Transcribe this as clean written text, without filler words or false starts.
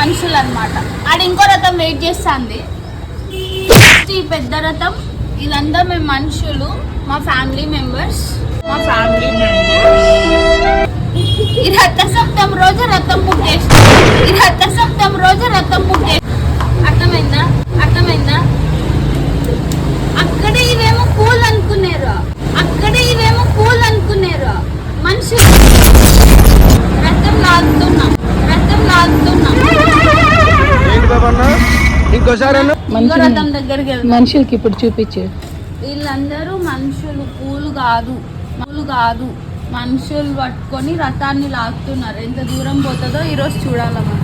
మనుషులు అనమాట. ఆడ ఇంకో రథం వెయిట్ చేస్తుంది. ఈ పెద్ద రథం ఇదంతా మేము మనుషులు, మా ఫ్యామిలీ మెంబర్స్. ఈ రథ సప్తమి రోజు రథం బుక్ చేస్తాం. అర్థమైందా? అక్కడే ఇవేమో కూల్ అనుకున్నారు. మనుషులు రథం లాగుతున్నాం. ఇంకో రథం దగ్గరికి వెళ్తాం. మనుషులకి ఇప్పుడు చూపించు. వీళ్ళందరూ మనుషులు, పూలు కాదు. మనుషులు పట్టుకొని రథాన్ని లాగుతున్నారు. ఎంత దూరం పోతుందో ఈరోజు చూడాలమ్మా.